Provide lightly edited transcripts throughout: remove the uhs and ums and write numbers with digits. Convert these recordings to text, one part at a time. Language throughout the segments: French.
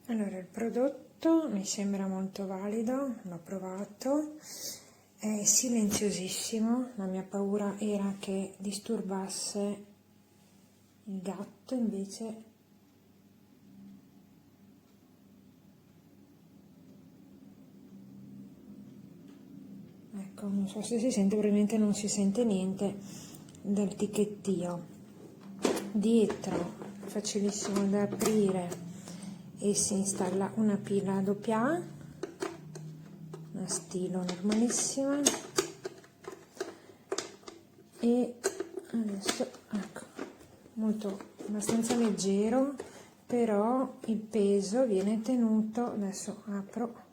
Allora, il prodotto mi sembra molto valido, l'ho provato, è silenziosissimo, la mia paura era che disturbasse il gatto, invece ecco, non so se si sente, probabilmente non si sente niente dal ticchettio. Dietro facilissimo da aprire e si installa una pila AA, una stilo normalissima, e adesso ecco, molto abbastanza leggero, però il peso viene tenuto, adesso apro,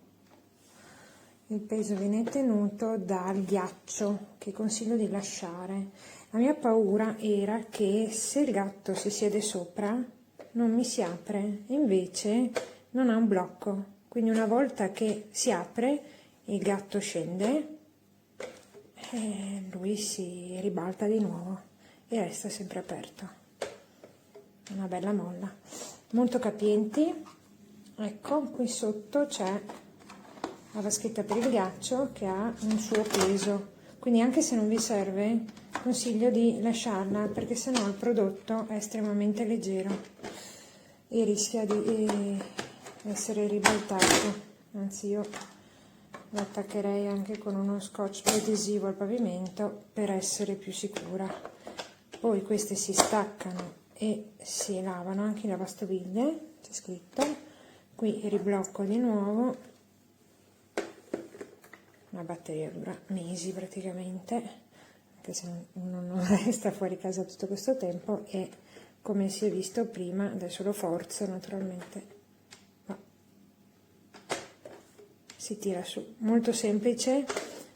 il peso viene tenuto dal ghiaccio che consiglio di lasciare. La mia paura era che se il gatto si siede sopra non mi si apre, invece non ha un blocco, quindi una volta che si apre il gatto scende e lui si ribalta di nuovo e resta sempre aperto. Una bella molla, molto capienti. Ecco, qui sotto c'è la vaschetta per il ghiaccio che ha un suo peso, quindi anche se non vi serve consiglio di lasciarla, perché sennò il prodotto è estremamente leggero e rischia di essere ribaltato. Anzi, io lo attaccherei anche con uno scotch adesivo al pavimento per essere più sicura. Poi queste si staccano e si lavano anche in lavastoviglie, c'è scritto. Qui riblocco di nuovo. La batteria dura mesi praticamente, anche se non resta fuori casa tutto questo tempo, e come si è visto prima, adesso lo forzo naturalmente, ma si tira su. Molto semplice,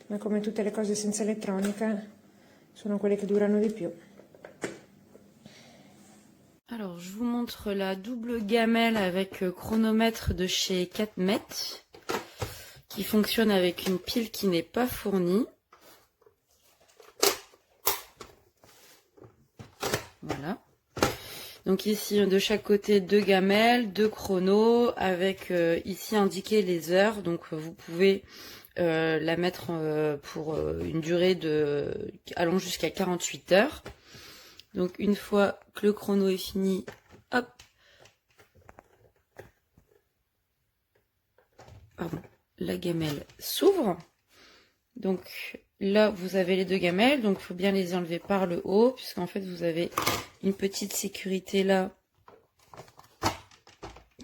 ma come tutte le cose senza elettronica sono quelle che durano di più. Alors, je vous montre la double gamelle avec chronomètre de chez Catmet, qui fonctionne avec une pile qui n'est pas fournie. Voilà. Donc ici, de chaque côté, 2 gamelles, 2 chronos, avec ici indiqué les heures. Donc vous pouvez la mettre pour une durée allant jusqu'à 48 heures. Donc une fois que le chrono est fini, hop, pardon, la gamelle s'ouvre. Donc là, vous avez les 2 gamelles, donc il faut bien les enlever par le haut, puisqu'en fait, vous avez une petite sécurité là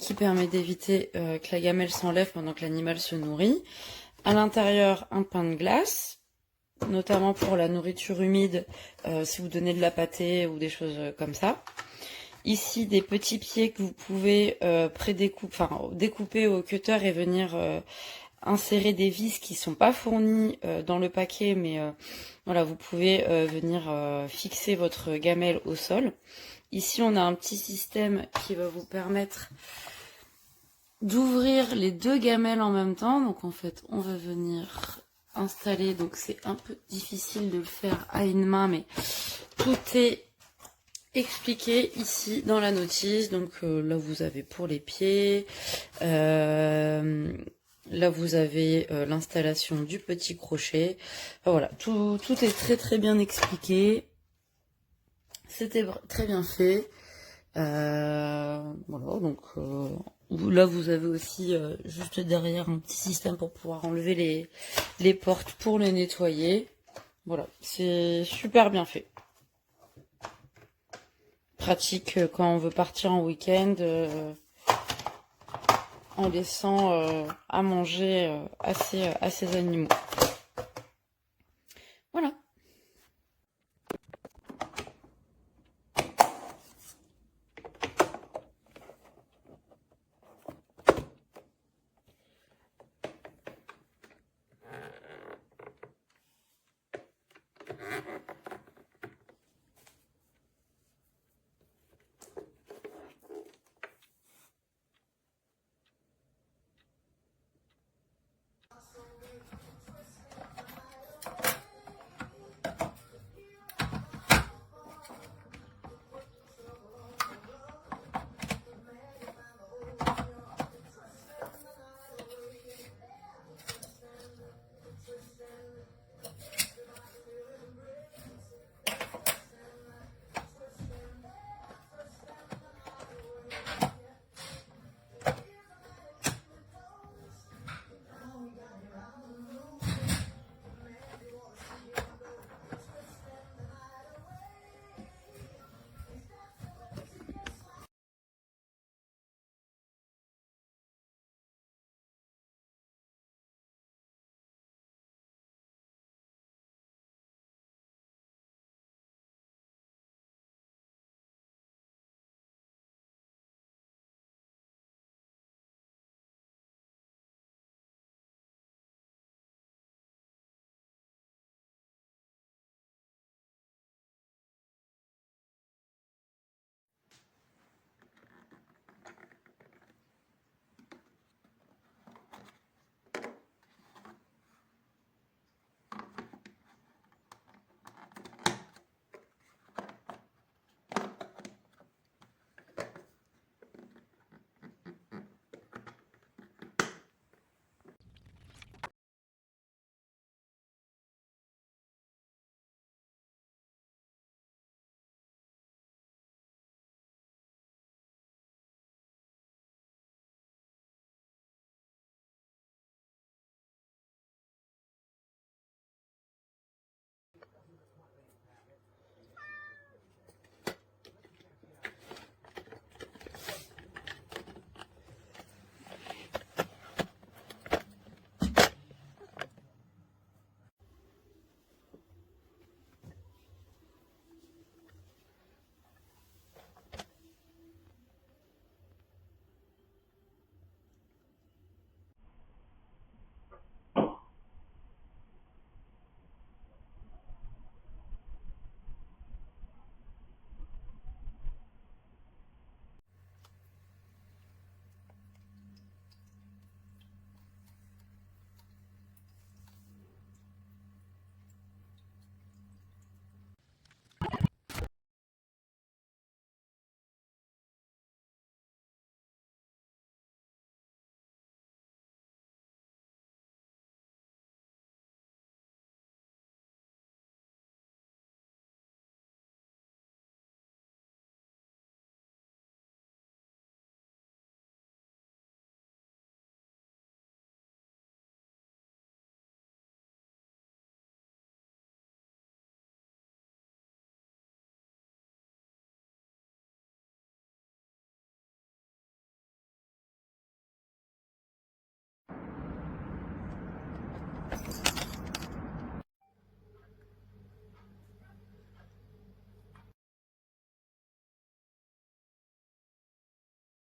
qui permet d'éviter que la gamelle s'enlève pendant que l'animal se nourrit. À l'intérieur, un pain de glace, notamment pour la nourriture humide, si vous donnez de la pâtée ou des choses comme ça. Ici, des petits pieds que vous pouvez découper au cutter et venir insérer des vis qui sont pas fournies dans le paquet, mais voilà, vous pouvez venir fixer votre gamelle au sol. Ici, on a un petit système qui va vous permettre d'ouvrir les 2 gamelles en même temps. Donc en fait, on va venir installer, donc c'est un peu difficile de le faire à une main, mais tout est expliqué ici dans la notice. Donc là vous avez pour les pieds, là vous avez l'installation du petit crochet. Enfin, voilà, tout est très bien expliqué. C'était très bien fait. Voilà, donc là vous avez aussi juste derrière un petit système pour pouvoir enlever les portes pour les nettoyer. Voilà, c'est super bien fait. Pratique quand on veut partir en week-end en laissant à manger à ses animaux.